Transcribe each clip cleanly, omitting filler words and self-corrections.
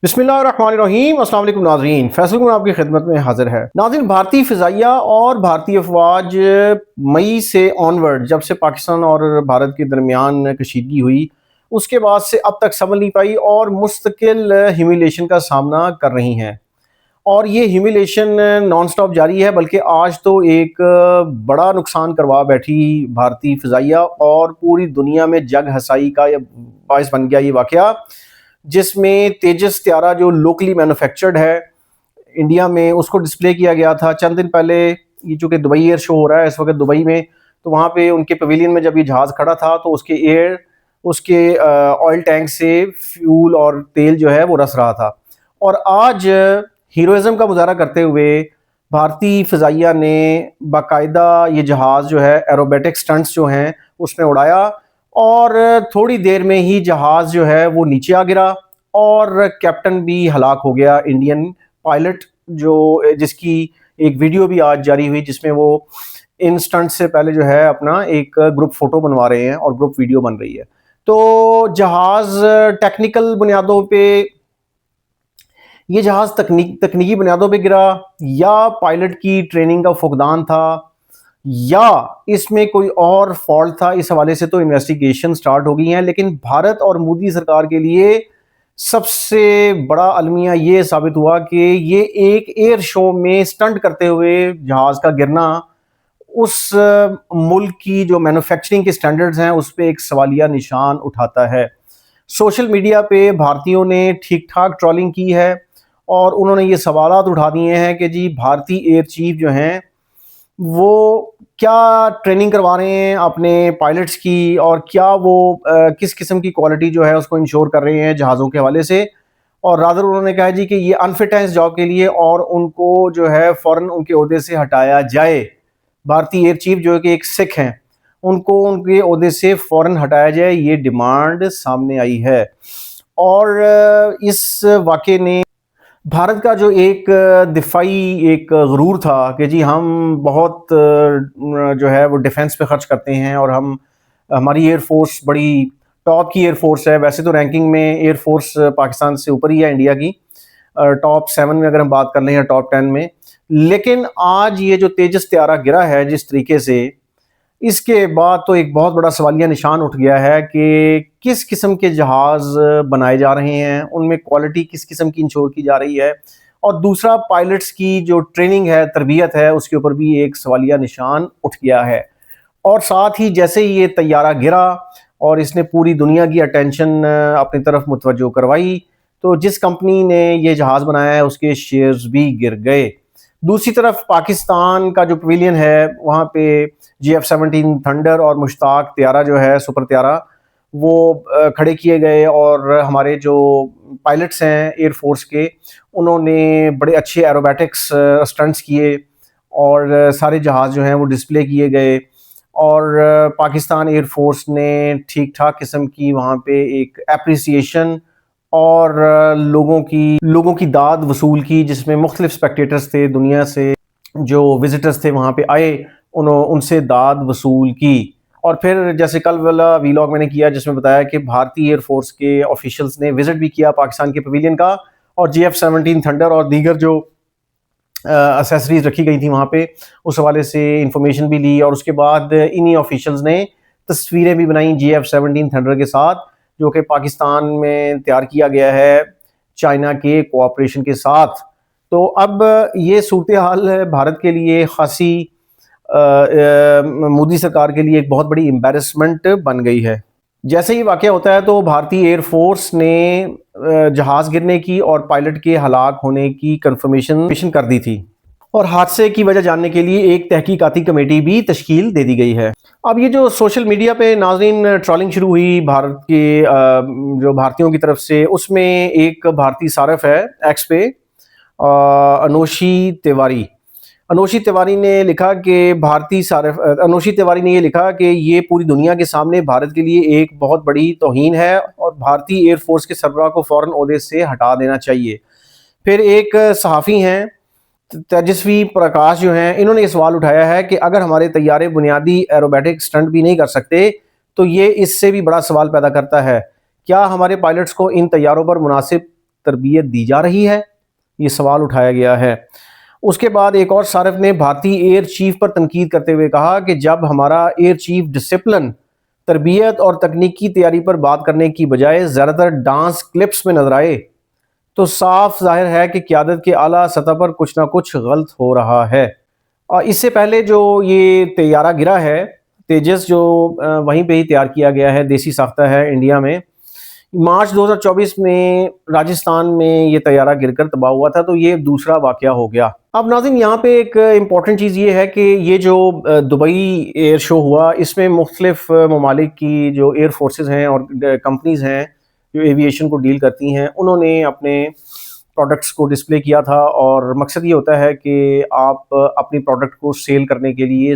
बिस्मिल्लाहिर्रहमानिर्रहीम। अस्सलाम वालेकुम नाज़रीन, फैसल गुल आपकी खिदमत में हाजिर है। नाज़रीन, भारतीय फ़िज़ाइया और भारतीय अफवाज मई से ऑनवर्ड, जब से पाकिस्तान और भारत के दरमियान कशीदगी हुई, उसके बाद से अब तक संभल नहीं पाई और मुस्तकिल ह्यूमिलेशन का सामना कर रही हैं। और ये ह्यूमिलेशन नॉन स्टॉप जारी है, बल्कि आज तो एक बड़ा नुकसान करवा बैठी भारतीय फ़िज़ाइया और पूरी दुनिया में जग हसाई का बायस बन गया ये वाक़या, जिसमें तेजस त्यारा जो लोकली मैन्युफैक्चर्ड है इंडिया में, उसको डिस्प्ले किया गया था चंद दिन पहले। ये चूँकि दुबई एयर शो हो रहा है इस वक्त दुबई में, तो वहाँ पे उनके पवेलियन में जब ये जहाज़ खड़ा था तो उसके ऑयल टैंक से फ्यूल और तेल जो है वो रस रहा था। और आज हीरोइज़म का मुजाहरा करते हुए भारतीय फ़िज़ाइया ने बाकायदा ये जहाज़ जो है एरोबेटिक स्टंट्स जो हैं उसमें उड़ाया, और थोड़ी देर में ही जहाज़ जो है वो नीचे आ गिरा और कैप्टन भी हलाक हो गया, इंडियन पायलट, जिसकी एक वीडियो भी आज जारी हुई जिसमें वो इन स्टंट से पहले जो है अपना एक ग्रुप फ़ोटो बनवा रहे हैं और ग्रुप वीडियो बन रही है। तो ये जहाज़ तकनीकी बुनियादों पे गिरा, या पायलट की ट्रेनिंग का फुकदान था, या इसमें कोई और फॉल्ट था। इस हवाले से तो इन्वेस्टिगेशन स्टार्ट हो गई हैं, लेकिन भारत और मोदी सरकार के लिए सबसे बड़ा अलमिया ये साबित हुआ कि ये एक एयर शो में स्टंट करते हुए जहाज़ का गिरना उस मुल्क की जो मैन्युफैक्चरिंग के स्टैंडर्ड्स हैं उस पर एक सवालिया निशान उठाता है। सोशल मीडिया पे भारतीयों ने ठीक ठाक ट्रोलिंग की है और उन्होंने ये सवालात उठा दिए हैं कि जी भारतीय एयर चीफ जो हैं वो क्या ट्रेनिंग करवा रहे हैं अपने पायलट्स की, और क्या वो किस किस्म की क्वालिटी जो है उसको इंश्योर कर रहे हैं जहाज़ों के हवाले से। और रादर उन्होंने कहा जी कि ये अनफिट है इस जॉब के लिए और उनको जो है फ़ौरन उनके ओहदे से हटाया जाए। भारतीय एयर चीफ जो कि एक सिख हैं, उनको उनके ओहदे से फ़ौरन हटाया जाए, ये डिमांड सामने आई है। और इस वाक़े ने भारत का जो एक दिफाई एक गुरूर था कि जी हम बहुत जो है वो डिफेंस पे खर्च करते हैं और हमारी एयर फोर्स बड़ी टॉप की एयर फोर्स है। वैसे तो रैंकिंग में एयर फोर्स पाकिस्तान से ऊपर ही है, इंडिया की टॉप 7 में अगर हम बात कर लें या टॉप 10 में। लेकिन आज ये जो तेजस त्यारा गिरा है जिस तरीके से, इसके बाद तो एक बहुत बड़ा सवालिया निशान उठ गया है कि किस किस्म के जहाज़ बनाए जा रहे हैं, उनमें क्वालिटी किस किस्म की इंश्योर की जा रही है, और दूसरा पायलट्स की जो ट्रेनिंग है, तरबियत है, उसके ऊपर भी एक सवालिया निशान उठ गया है। और साथ ही जैसे ही ये तैयारा गिरा और इसने पूरी दुनिया की अटेंशन अपनी तरफ मुतवज्जो करवाई, तो जिस कंपनी ने ये जहाज़ बनाया है उसके शेयर्स भी गिर गए। दूसरी तरफ पाकिस्तान का जो पवेलियन है वहाँ पे GF-17 थंडर और मुश्ताक त्यारा जो है सुपर त्यारा वो खड़े किए गए, और हमारे जो पायलट्स हैं एयर फोर्स के, उन्होंने बड़े अच्छे एरोबैटिक्स स्टंट्स किए और सारे जहाज़ जो हैं वो डिस्प्ले किए गए। और पाकिस्तान एयर फोर्स ने ठीक ठाक किस्म की वहाँ पे एक एप्रिसिएशन और लोगों की दाद वसूल की, जिसमें मुख्तलिफ स्पेक्टेटर्स थे दुनिया से, जो विजिटर्स थे वहाँ पे आए, उनसे दाद वसूल की। और फिर जैसे कल वाला वीलॉग मैंने किया जिसमें बताया कि भारतीय एयर फोर्स के ऑफिशियल्स ने विजिट भी किया पाकिस्तान के पवेलियन का, और GF-17 थंडर और दीगर जो एसेसरीज रखी गई थी वहाँ पे, उस हवाले से इंफॉर्मेशन भी ली। और उसके बाद इन्हीं ऑफिशियल्स ने तस्वीरें भी बनाई GF-17 थंडर के साथ, जो कि पाकिस्तान में तैयार किया गया है चाइना के कोऑपरेशन के साथ। तो अब ये सूरत हाल भारत के लिए खासी मोदी सरकार के लिए एक बहुत बड़ी एम्बैरेसमेंट बन गई है। जैसे ही वाक़या होता है तो भारतीय एयर फोर्स ने जहाज़ गिरने की और पायलट के हलाक होने की कंफर्मेशन कर दी थी, और हादसे की वजह जानने के लिए एक तहकीकाती कमेटी भी तश्कील दे दी गई है। अब ये जो सोशल मीडिया पे नाज़रीन ट्रोलिंग शुरू हुई भारत के जो भारतीयों की तरफ से, उसमें एक भारतीय सारफ है एक्स पे, अनोशी तिवारी ने लिखा कि अनोशी तिवारी ने ये लिखा कि ये पूरी दुनिया के सामने भारत के लिए एक बहुत बड़ी तौहीन है और भारतीय एयर फोर्स के सरबराह को फ़ौरन ओहदे से हटा देना चाहिए। फिर एक सहाफ़ी हैं तेजस्वी प्रकाश जो हैं, इन्होंने ये सवाल उठाया है कि अगर हमारे तैयारे बुनियादी एरोबैटिक स्टंट भी नहीं कर सकते तो ये इससे भी बड़ा सवाल पैदा करता है, क्या हमारे पायलट्स को इन तैयारों पर मुनासिब تربیت دی جا رہی ہے؟ یہ سوال اٹھایا گیا ہے۔ اس کے بعد ایک اور صارف نے بھارتی ایئر چیف پر تنقید کرتے ہوئے کہا کہ جب ہمارا ایئر چیف ڈسپلن، تربیت اور تکنیکی تیاری پر بات کرنے کی بجائے زیادہ تر ڈانس کلپس میں نظر آئے تو صاف ظاہر ہے کہ قیادت کے اعلیٰ سطح پر کچھ نہ کچھ غلط ہو رہا ہے۔ اور اس سے پہلے جو یہ طیارہ گرا ہے تیجس، جو وہیں پہ ہی تیار کیا گیا ہے، دیسی ساختہ ہے انڈیا میں، مارچ 2024 میں راجستھان میں یہ طیارہ گر کر تباہ ہوا تھا، تو یہ دوسرا واقعہ ہو گیا۔ اب ناظرین یہاں پہ ایک امپورٹنٹ چیز یہ ہے کہ یہ جو دبئی ایئر شو ہوا، اس میں مختلف ممالک کی جو ایئر فورسز ہیں اور کمپنیز ہیں جو ایویشن کو ڈیل کرتی ہیں، انہوں نے اپنے پروڈکٹس کو ڈسپلے کیا تھا، اور مقصد یہ ہوتا ہے کہ آپ اپنی پروڈکٹ کو سیل کرنے کے لیے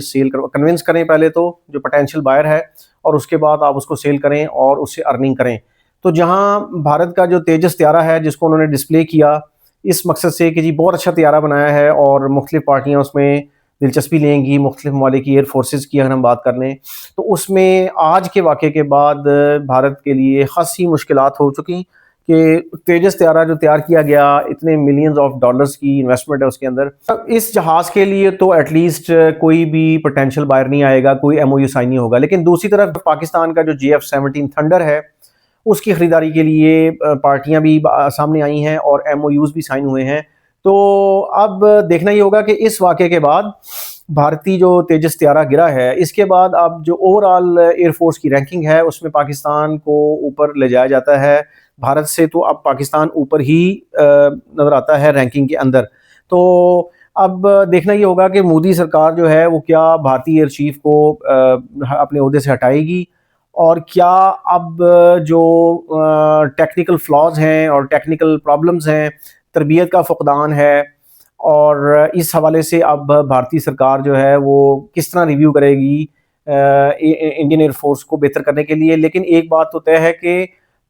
کنونس کریں پہلے تو جو پوٹینشیل بائر ہے، اور اس کے بعد آپ اس کو سیل کریں اور اس سے ارننگ کریں۔ تو جہاں بھارت کا جو تیجس طیارہ ہے جس کو انہوں نے ڈسپلے کیا اس مقصد سے کہ جی بہت اچھا طیارہ بنایا ہے اور مختلف پارٹیاں اس میں دلچسپی لیں گی، مختلف ممالک کی ایئر فورسز کی اگر ہم بات کر لیں، تو اس میں آج کے واقعے کے بعد بھارت کے لیے خاصی مشکلات ہو چکی کہ تیجس طیارہ جو تیار کیا گیا، اتنے ملینز آف ڈالرز کی انویسٹمنٹ ہے اس کے اندر، اس جہاز کے لیے تو ایٹ لیسٹ کوئی بھی پوٹینشیل بائر نہیں آئے گا، کوئی ایم او یو سائن نہیں ہوگا۔ لیکن دوسری طرف پاکستان کا جو GF-17 تھنڈر ہے اس کی خریداری کے لیے پارٹیاں بھی سامنے آئی ہیں اور ایم او یوز بھی سائن ہوئے ہیں۔ تو اب دیکھنا یہ ہوگا کہ اس واقعے کے بعد بھارتی جو تیجس طیارہ گرا ہے، اس کے بعد اب جو اوور آل ایئر فورس کی رینکنگ ہے اس میں پاکستان کو اوپر لے جایا جاتا ہے، بھارت سے تو اب پاکستان اوپر ہی نظر آتا ہے رینکنگ کے اندر۔ تو اب دیکھنا یہ ہوگا کہ مودی سرکار جو ہے وہ کیا بھارتی ایئر چیف کو اپنے عہدے سے ہٹائے گی، اور کیا اب جو ٹیکنیکل فلاز ہیں اور ٹیکنیکل پرابلمز ہیں، تربیت کا فقدان ہے، اور اس حوالے سے اب بھارتی سرکار جو ہے وہ کس طرح ریویو کرے گی انڈین ایئر فورس کو بہتر کرنے کے لیے۔ لیکن ایک بات تو طے ہے کہ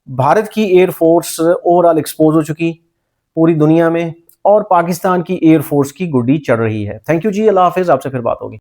بھارت کی air force overall expose ہو چکی پوری دنیا میں، اور پاکستان کی ایئر فورس کی گڈی چڑھ رہی ہے۔ تھینک یو جی، اللہ حافظ، آپ سے پھر بات ہوگی۔